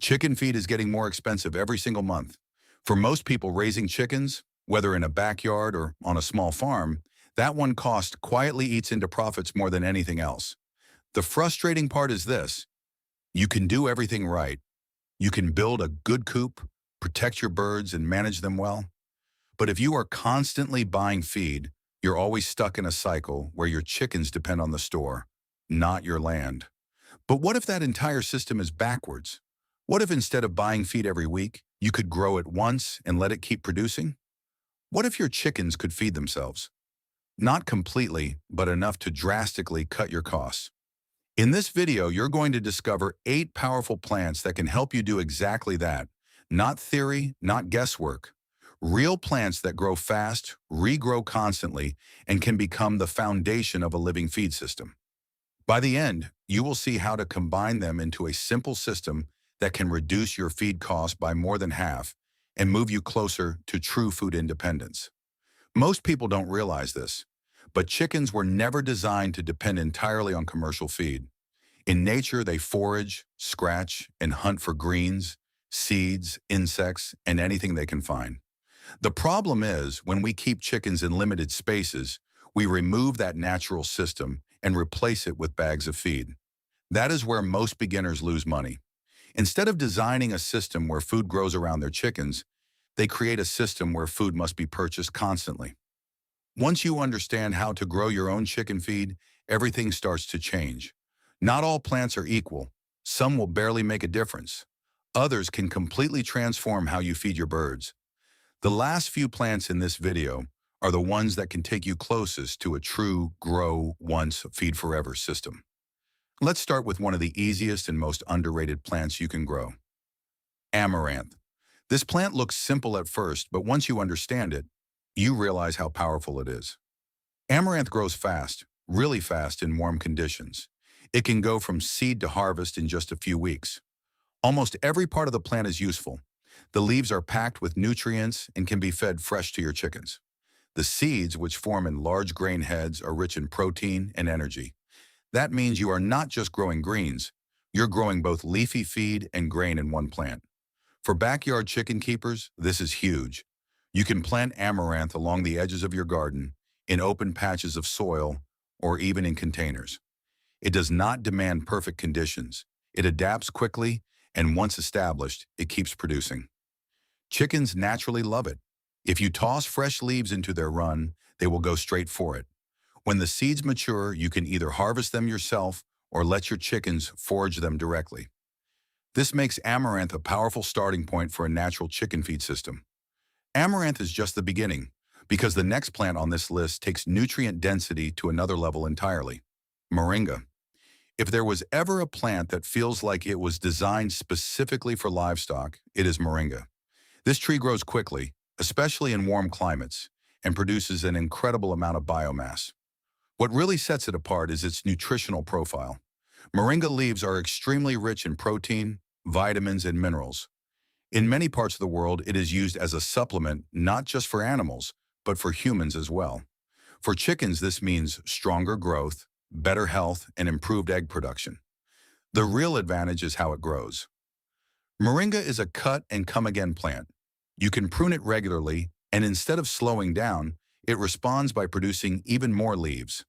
Chicken feed is getting more expensive every single month. For most people raising chickens, whether in a backyard or on a small farm, that one cost quietly eats into profits more than anything else. The frustrating part is this: you can do everything right. You can build a good coop, protect your birds, and manage them well. But if you are constantly buying feed, you're always stuck in a cycle where your chickens depend on the store, not your land. But what if that entire system is backwards? What if instead of buying feed every week, you could grow it once and let it keep producing? What if your chickens could feed themselves? Not completely, but enough to drastically cut your costs. In this video, you're going to discover 8 powerful plants that can help you do exactly that. Not theory, not guesswork. Real plants that grow fast, regrow constantly, and can become the foundation of a living feed system. By the end, you will see how to combine them into a simple system that can reduce your feed costs by more than half and move you closer to true food independence. Most people don't realize this, but chickens were never designed to depend entirely on commercial feed. In nature, they forage, scratch, and hunt for greens, seeds, insects, and anything they can find. The problem is, when we keep chickens in limited spaces, we remove that natural system and replace it with bags of feed. That is where most beginners lose money. Instead of designing a system where food grows around their chickens, they create a system where food must be purchased constantly. Once you understand how to grow your own chicken feed, everything starts to change. Not all plants are equal. Some will barely make a difference. Others can completely transform how you feed your birds. The last few plants in this video are the ones that can take you closest to a true grow once, feed forever system. Let's start with one of the easiest and most underrated plants you can grow: Amaranth. This plant looks simple at first, but once you understand it, you realize how powerful it is. Amaranth grows fast, really fast in warm conditions. It can go from seed to harvest in just a few weeks. Almost every part of the plant is useful. The leaves are packed with nutrients and can be fed fresh to your chickens. The seeds, which form in large grain heads, are rich in protein and energy. That means you are not just growing greens, you're growing both leafy feed and grain in one plant. For backyard chicken keepers, this is huge. You can plant amaranth along the edges of your garden, in open patches of soil, or even in containers. It does not demand perfect conditions. It adapts quickly, and once established, it keeps producing. Chickens naturally love it. If you toss fresh leaves into their run, they will go straight for it. When the seeds mature, you can either harvest them yourself or let your chickens forage them directly. This makes amaranth a powerful starting point for a natural chicken feed system. Amaranth is just the beginning, because the next plant on this list takes nutrient density to another level entirely: Moringa. If there was ever a plant that feels like it was designed specifically for livestock, it is Moringa. This tree grows quickly, especially in warm climates, and produces an incredible amount of biomass. What really sets it apart is its nutritional profile. Moringa leaves are extremely rich in protein, vitamins, and minerals. In many parts of the world, it is used as a supplement not just for animals, but for humans as well. For chickens, this means stronger growth, better health, and improved egg production. The real advantage is how it grows. Moringa is a cut-and-come-again plant. You can prune it regularly, and instead of slowing down, it responds by producing even more leaves.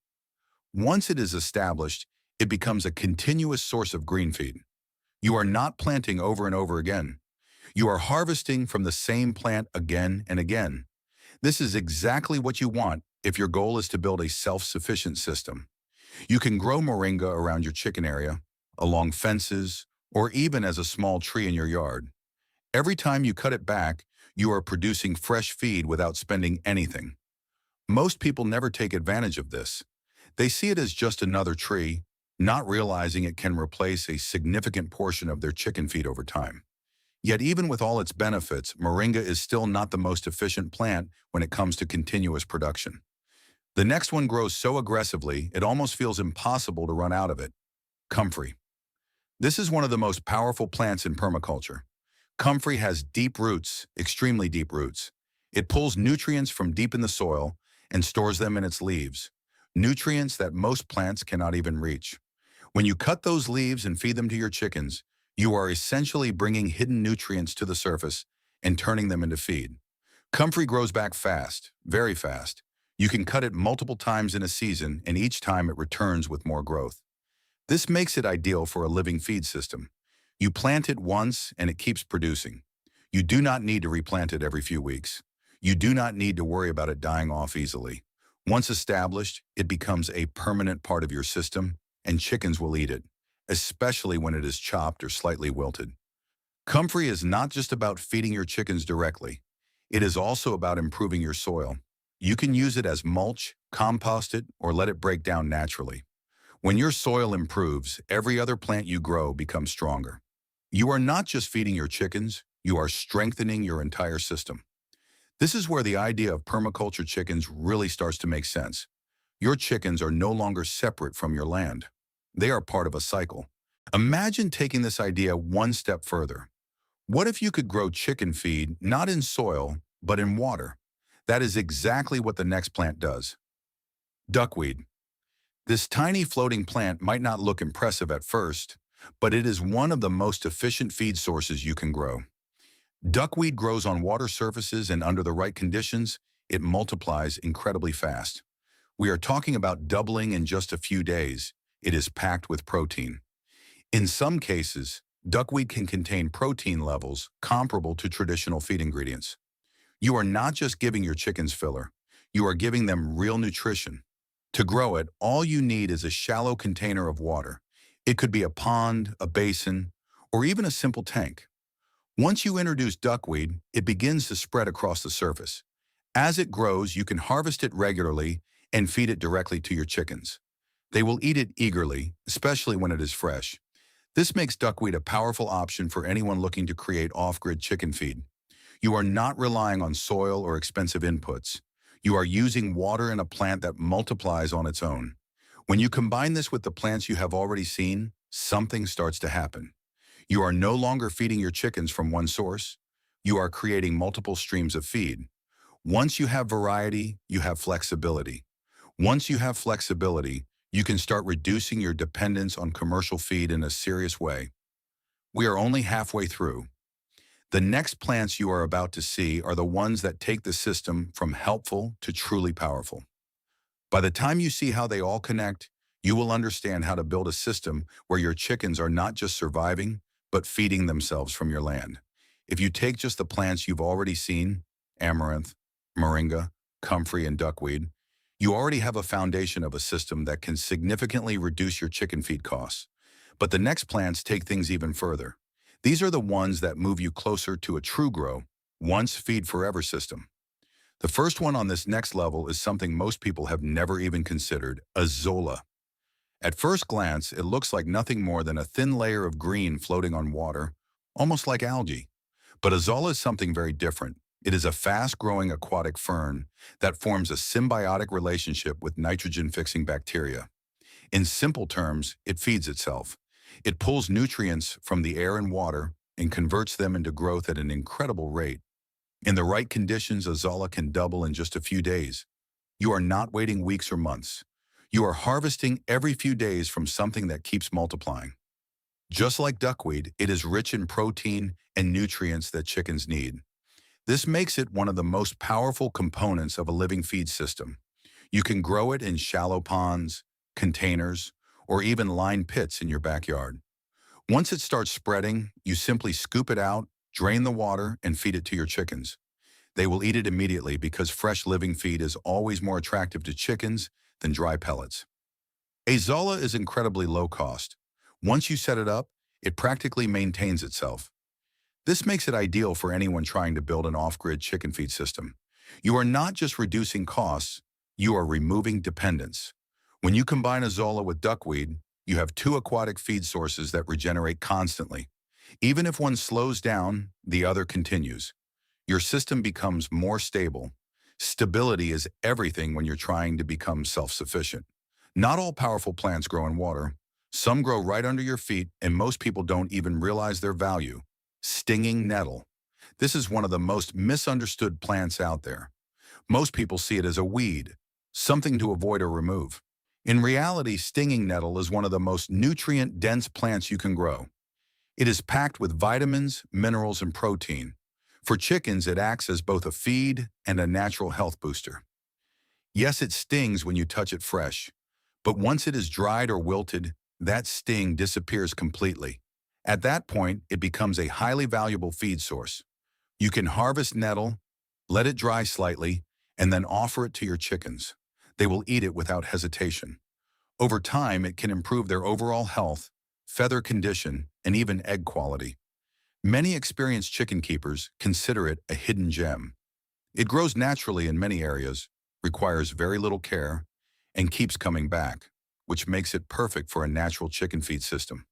Once it is established, it becomes a continuous source of green feed. You are not planting over and over again. You are harvesting from the same plant again and again. This is exactly what you want if your goal is to build a self-sufficient system. You can grow moringa around your chicken area, along fences, or even as a small tree in your yard. Every time you cut it back, you are producing fresh feed without spending anything. Most people never take advantage of this. They see it as just another tree, not realizing it can replace a significant portion of their chicken feed over time. Yet even with all its benefits, moringa is still not the most efficient plant when it comes to continuous production. The next one grows so aggressively, it almost feels impossible to run out of it: Comfrey. This is one of the most powerful plants in permaculture. Comfrey has deep roots, extremely deep roots. It pulls nutrients from deep in the soil and stores them in its leaves, nutrients that most plants cannot even reach. When you cut those leaves and feed them to your chickens, You are essentially bringing hidden nutrients to the surface and turning them into feed. Comfrey grows back fast, very fast. You can cut it multiple times in a season, and each time it returns with more growth. This makes it ideal for a living feed system. You plant it once and it keeps producing. You do not need to replant it every few weeks. You do not need to worry about it dying off easily. Once established, it becomes a permanent part of your system, and chickens will eat it, especially when it is chopped or slightly wilted. Comfrey is not just about feeding your chickens directly. It is also about improving your soil. You can use it as mulch, compost it, or let it break down naturally. When your soil improves, every other plant you grow becomes stronger. You are not just feeding your chickens, you are strengthening your entire system. This is where the idea of permaculture chickens really starts to make sense. Your chickens are no longer separate from your land. They are part of a cycle. Imagine taking this idea one step further. What if you could grow chicken feed not in soil, but in water? That is exactly what the next plant does. Duckweed. This tiny floating plant might not look impressive at first, but it is one of the most efficient feed sources you can grow. Duckweed grows on water surfaces, and under the right conditions, it multiplies incredibly fast. We are talking about doubling in just a few days. It is packed with protein. In some cases, duckweed can contain protein levels comparable to traditional feed ingredients. You are not just giving your chickens filler, you are giving them real nutrition. To grow it, all you need is a shallow container of water. It could be a pond, a basin, or even a simple tank. Once you introduce duckweed, it begins to spread across the surface. As it grows, you can harvest it regularly and feed it directly to your chickens. They will eat it eagerly, especially when it is fresh. This makes duckweed a powerful option for anyone looking to create off-grid chicken feed. You are not relying on soil or expensive inputs. You are using water and a plant that multiplies on its own. When you combine this with the plants you have already seen, something starts to happen. You are no longer feeding your chickens from one source. You are creating multiple streams of feed. Once you have variety, you have flexibility. Once you have flexibility, you can start reducing your dependence on commercial feed in a serious way. We are only halfway through. The next plants you are about to see are the ones that take the system from helpful to truly powerful. By the time you see how they all connect, you will understand how to build a system where your chickens are not just surviving, but feeding themselves from your land. If you take just the plants you've already seen, Amaranth, Moringa, Comfrey, and Duckweed, you already have a foundation of a system that can significantly reduce your chicken feed costs. But the next plants take things even further. These are the ones that move you closer to a true grow, once feed forever system. The first one on this next level is something most people have never even considered: Azolla. At first glance, it looks like nothing more than a thin layer of green floating on water, almost like algae. But Azolla is something very different. It is a fast-growing aquatic fern that forms a symbiotic relationship with nitrogen-fixing bacteria. In simple terms, it feeds itself. It pulls nutrients from the air and water and converts them into growth at an incredible rate. In the right conditions, Azolla can double in just a few days. You are not waiting weeks or months. You are harvesting every few days from something that keeps multiplying. Just like duckweed, it is rich in protein and nutrients that chickens need. This makes it one of the most powerful components of a living feed system. You can grow it in shallow ponds, containers, or even lined pits in your backyard. Once it starts spreading, you simply scoop it out, drain the water, and feed it to your chickens. They will eat it immediately because fresh living feed is always more attractive to chickens than dry pellets. Azolla is incredibly low cost. Once you set it up, it practically maintains itself. This makes it ideal for anyone trying to build an off-grid chicken feed system. You are not just reducing costs, you are removing dependence. When you combine Azolla with duckweed, you have two aquatic feed sources that regenerate constantly. Even if one slows down, the other continues. Your system becomes more stable. Stability is everything when you're trying to become self-sufficient. Not all powerful plants grow in water. Some grow right under your feet, and most people don't even realize their value. Stinging nettle. This is one of the most misunderstood plants out there. Most people see it as a weed, something to avoid or remove. In reality, stinging nettle is one of the most nutrient-dense plants you can grow. It is packed with vitamins, minerals, and protein. For chickens, it acts as both a feed and a natural health booster. Yes, it stings when you touch it fresh, but once it is dried or wilted, that sting disappears completely. At that point, it becomes a highly valuable feed source. You can harvest nettle, let it dry slightly, and then offer it to your chickens. They will eat it without hesitation. Over time, it can improve their overall health, feather condition, and even egg quality. Many experienced chicken keepers consider it a hidden gem. It grows naturally in many areas, requires very little care, and keeps coming back, which makes it perfect for a natural chicken feed system.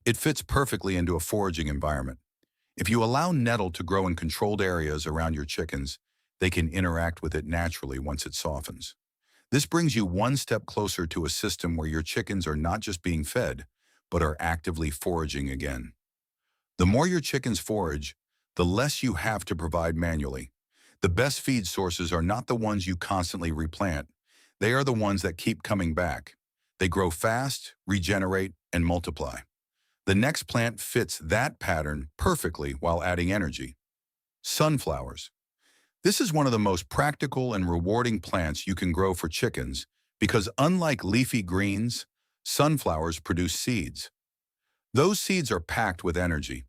It fits perfectly into a foraging environment. If you allow nettle to grow in controlled areas around your chickens, they can interact with it naturally once it softens. This brings you one step closer to a system where your chickens are not just being fed, but are actively foraging again. The more your chickens forage, the less you have to provide manually. The best feed sources are not the ones you constantly replant. They are the ones that keep coming back. They grow fast, regenerate, and multiply. The next plant fits that pattern perfectly while adding energy. Sunflowers. This is one of the most practical and rewarding plants you can grow for chickens because unlike leafy greens, sunflowers produce seeds. Those seeds are packed with energy.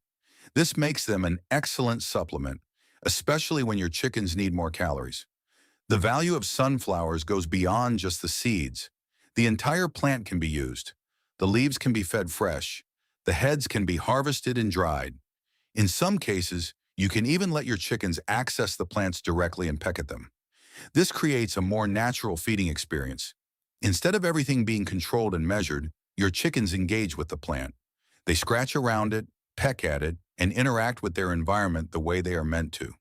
This makes them an excellent supplement, especially when your chickens need more calories. The value of sunflowers goes beyond just the seeds. The entire plant can be used. The leaves can be fed fresh. The heads can be harvested and dried. In some cases, you can even let your chickens access the plants directly and peck at them. This creates a more natural feeding experience. Instead of everything being controlled and measured, your chickens engage with the plant. They scratch around it, peck at it, and interact with their environment the way they are meant to.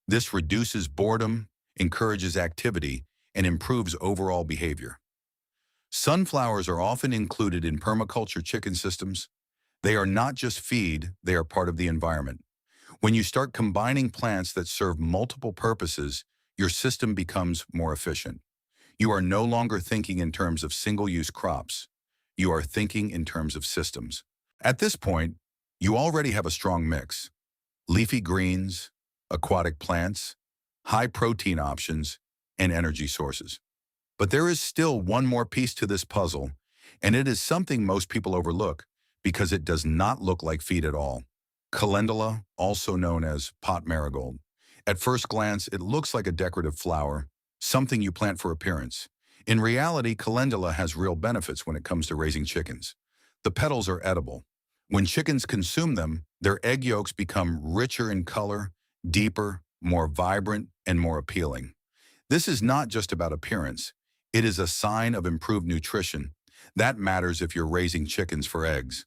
This reduces boredom, encourages activity, and improves overall behavior. Sunflowers are often included in permaculture chicken systems. They are not just feed, they are part of the environment. When you start combining plants that serve multiple purposes, your system becomes more efficient. You are no longer thinking in terms of single-use crops. You are thinking in terms of systems. At this point, you already have a strong mix. Leafy greens, aquatic plants, high-protein options, and energy sources. But there is still one more piece to this puzzle, and it is something most people overlook because it does not look like feed at all. Calendula, also known as pot marigold. At first glance, it looks like a decorative flower, something you plant for appearance. In reality, calendula has real benefits when it comes to raising chickens. The petals are edible. When chickens consume them, their egg yolks become richer in color, deeper, more vibrant, and more appealing. This is not just about appearance. It is a sign of improved nutrition. That matters if you're raising chickens for eggs.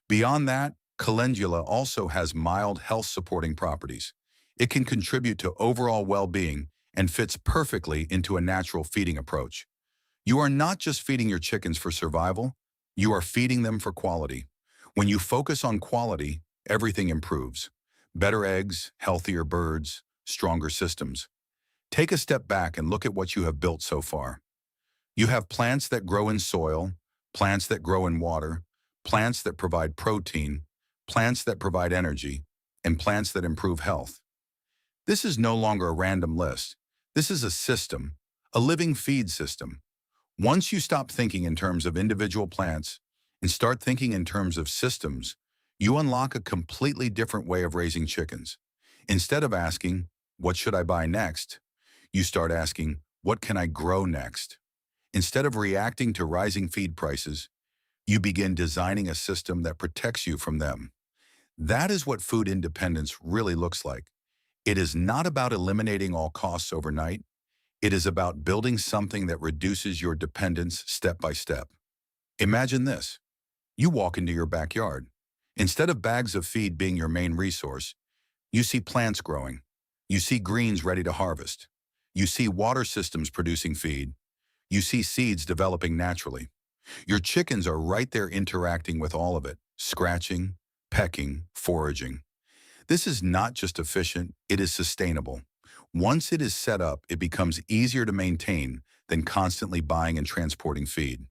Beyond that, calendula also has mild health-supporting properties. It can contribute to overall well-being and fits perfectly into a natural feeding approach. You are not just feeding your chickens for survival, you are feeding them for quality. When you focus on quality, everything improves. Better eggs, healthier birds, stronger systems. Take a step back and look at what you have built so far. You have plants that grow in soil, plants that grow in water, plants that provide protein, plants that provide energy, and plants that improve health. This is no longer a random list. This is a system, a living feed system. Once you stop thinking in terms of individual plants and start thinking in terms of systems, you unlock a completely different way of raising chickens. Instead of asking, what should I buy next? You start asking, what can I grow next? Instead of reacting to rising feed prices, you begin designing a system that protects you from them. That is what food independence really looks like. It is not about eliminating all costs overnight. It is about building something that reduces your dependence step by step. Imagine this. You walk into your backyard. Instead of bags of feed being your main resource, you see plants growing. You see greens ready to harvest. You see water systems producing feed. You see seeds developing naturally. Your chickens are right there interacting with all of it, scratching, pecking, foraging. This is not just efficient, it is sustainable. Once it is set up, it becomes easier to maintain than constantly buying and transporting feed.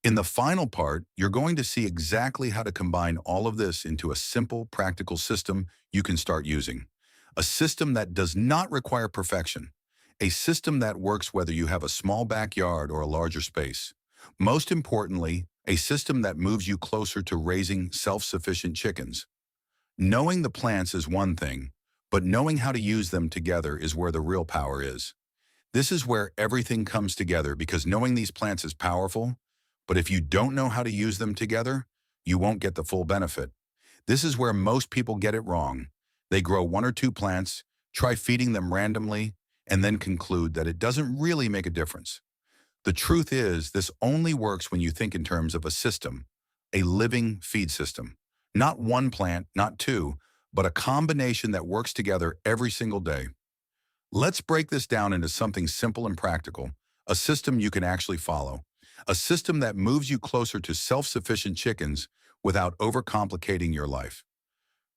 In the final part, you're going to see exactly how to combine all of this into a simple, practical system you can start using. A system that does not require perfection. A system that works whether you have a small backyard or a larger space. Most importantly, a system that moves you closer to raising self-sufficient chickens. Knowing the plants is one thing, but knowing how to use them together is where the real power is. This is where everything comes together because knowing these plants is powerful, but if you don't know how to use them together, you won't get the full benefit. This is where most people get it wrong. They grow one or two plants, try feeding them randomly, and then conclude that it doesn't really make a difference. The truth is, this only works when you think in terms of a system, a living feed system. Not one plant, not two, but a combination that works together every single day. Let's break this down into something simple and practical, a system you can actually follow, a system that moves you closer to self-sufficient chickens without overcomplicating your life.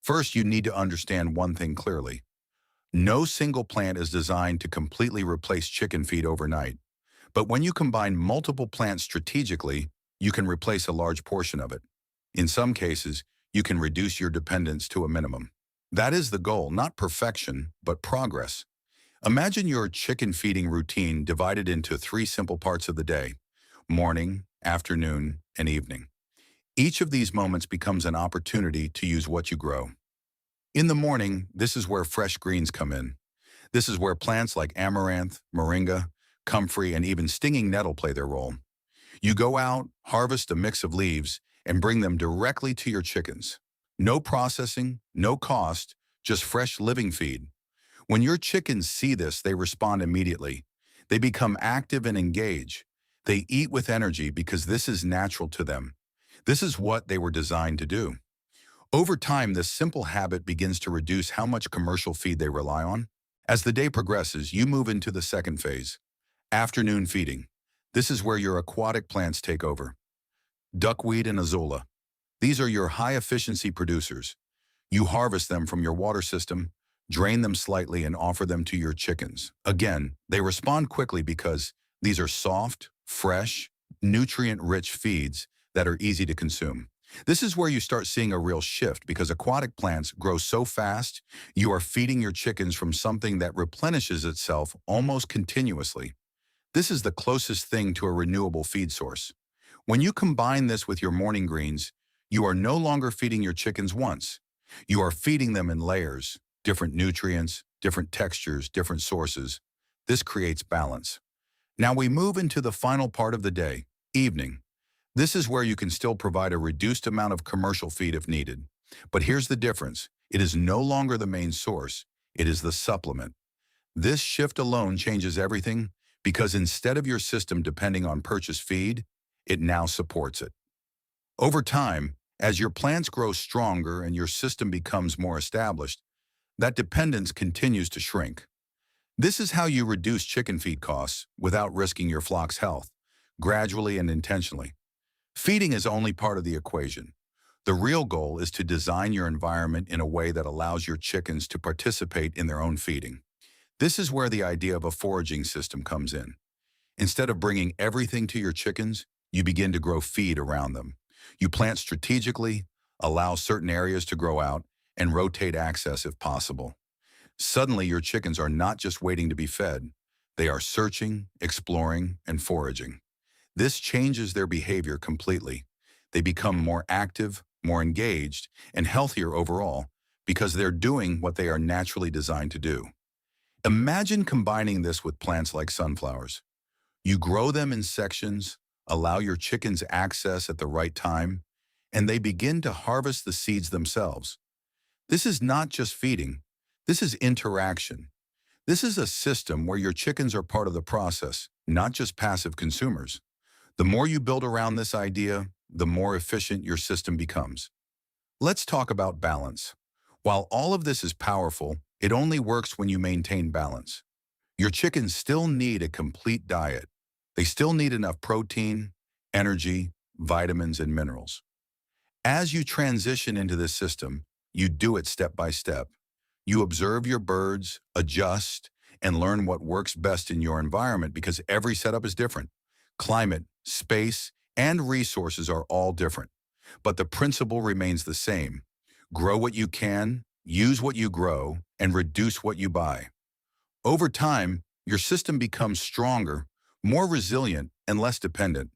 First, you need to understand one thing clearly. No single plant is designed to completely replace chicken feed overnight. But when you combine multiple plants strategically, you can replace a large portion of it. In some cases, you can reduce your dependence to a minimum. That is the goal, not perfection, but progress. Imagine your chicken feeding routine divided into three simple parts of the day: morning, afternoon, and evening. Each of these moments becomes an opportunity to use what you grow. In the morning, this is where fresh greens come in. This is where plants like Amaranth, Moringa, Comfrey, and even stinging nettle play their role. You go out, harvest a mix of leaves, and bring them directly to your chickens. No processing, no cost, just fresh living feed. When your chickens see this, they respond immediately. They become active and engage. They eat with energy because this is natural to them. This is what they were designed to do. Over time, this simple habit begins to reduce how much commercial feed they rely on. As the day progresses, you move into the second phase, afternoon feeding. This is where your aquatic plants take over. Duckweed and Azolla. These are your high-efficiency producers. You harvest them from your water system, drain them slightly, and offer them to your chickens. Again, they respond quickly because these are soft, fresh, nutrient-rich feeds that are easy to consume. This is where you start seeing a real shift because aquatic plants grow so fast, you are feeding your chickens from something that replenishes itself almost continuously. This is the closest thing to a renewable feed source. When you combine this with your morning greens, you are no longer feeding your chickens once. You are feeding them in layers, different nutrients, different textures, different sources. This creates balance. Now we move into the final part of the day, evening. This is where you can still provide a reduced amount of commercial feed if needed. But here's the difference. It is no longer the main source. It is the supplement. This shift alone changes everything because instead of your system depending on purchased feed, it now supports it. Over time, as your plants grow stronger and your system becomes more established, that dependence continues to shrink. This is how you reduce chicken feed costs without risking your flock's health, gradually and intentionally. Feeding is only part of the equation. The real goal is to design your environment in a way that allows your chickens to participate in their own feeding. This is where the idea of a foraging system comes in. Instead of bringing everything to your chickens, you begin to grow feed around them. You plant strategically, allow certain areas to grow out, and rotate access if possible. Suddenly, your chickens are not just waiting to be fed. They are searching, exploring, and foraging. This changes their behavior completely. They become more active, more engaged, and healthier overall because they're doing what they are naturally designed to do. Imagine combining this with plants like sunflowers. You grow them in sections, allow your chickens access at the right time, and they begin to harvest the seeds themselves. This is not just feeding. This is interaction. This is a system where your chickens are part of the process, not just passive consumers. The more you build around this idea, the more efficient your system becomes. Let's talk about balance. While all of this is powerful, it only works when you maintain balance. Your chickens still need a complete diet. They still need enough protein, energy, vitamins, and minerals. As you transition into this system, you do it step by step. You observe your birds, adjust, and learn what works best in your environment because every setup is different. Climate, space, and resources are all different. But the principle remains the same. Grow what you can, use what you grow, and reduce what you buy. Over time, your system becomes stronger, more resilient, and less dependent.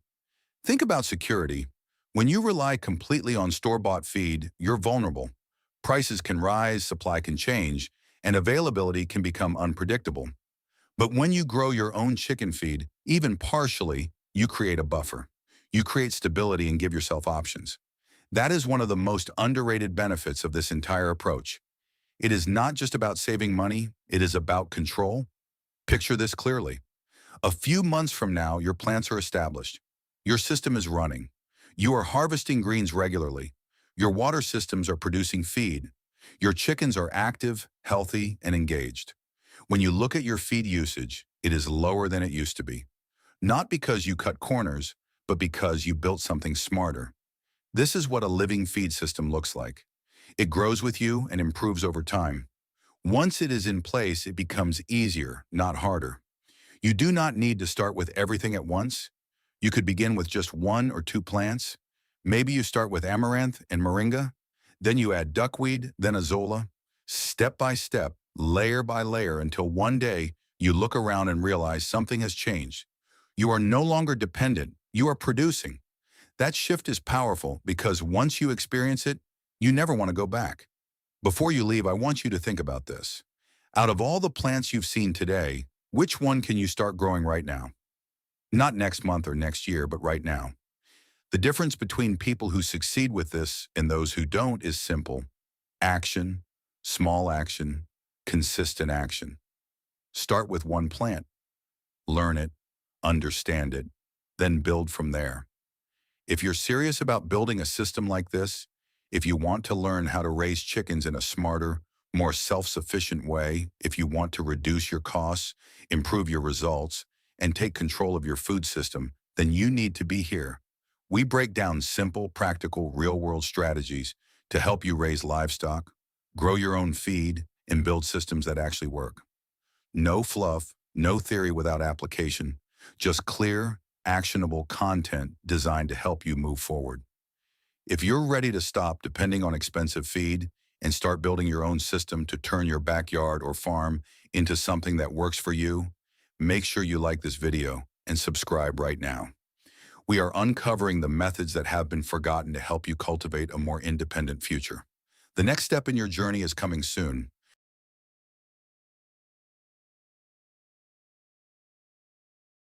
Think about security. When you rely completely on store-bought feed, you're vulnerable. Prices can rise, supply can change, and availability can become unpredictable. But when you grow your own chicken feed, even partially, you create a buffer. You create stability and give yourself options. That is one of the most underrated benefits of this entire approach. It is not just about saving money, it is about control. Picture this clearly. A few months from now, your plants are established. Your system is running. You are harvesting greens regularly. Your water systems are producing feed. Your chickens are active, healthy, and engaged. When you look at your feed usage, it is lower than it used to be. Not because you cut corners, but because you built something smarter. This is what a living feed system looks like. It grows with you and improves over time. Once it is in place, it becomes easier, not harder. You do not need to start with everything at once. You could begin with just 1 or 2 plants. Maybe you start with Amaranth and Moringa, then you add Duckweed, then Azolla, step by step, layer by layer, until one day you look around and realize something has changed. You are no longer dependent, you are producing. That shift is powerful because once you experience it, you never want to go back. Before you leave, I want you to think about this. Out of all the plants you've seen today, which one can you start growing right now? Not next month or next year, but right now. The difference between people who succeed with this and those who don't is simple. Action, small action, consistent action. Start with one plant. Learn it, understand it, then build from there. If you're serious about building a system like this, if you want to learn how to raise chickens in a smarter, more self-sufficient way, if you want to reduce your costs, improve your results, and take control of your food system, then you need to be here. We break down simple, practical, real-world strategies to help you raise livestock, grow your own feed, and build systems that actually work. No fluff, no theory without application, just clear, actionable content designed to help you move forward. If you're ready to stop depending on expensive feed and start building your own system to turn your backyard or farm into something that works for you, make sure you like this video and subscribe right now. We are uncovering the methods that have been forgotten to help you cultivate a more independent future. The next step in your journey is coming soon.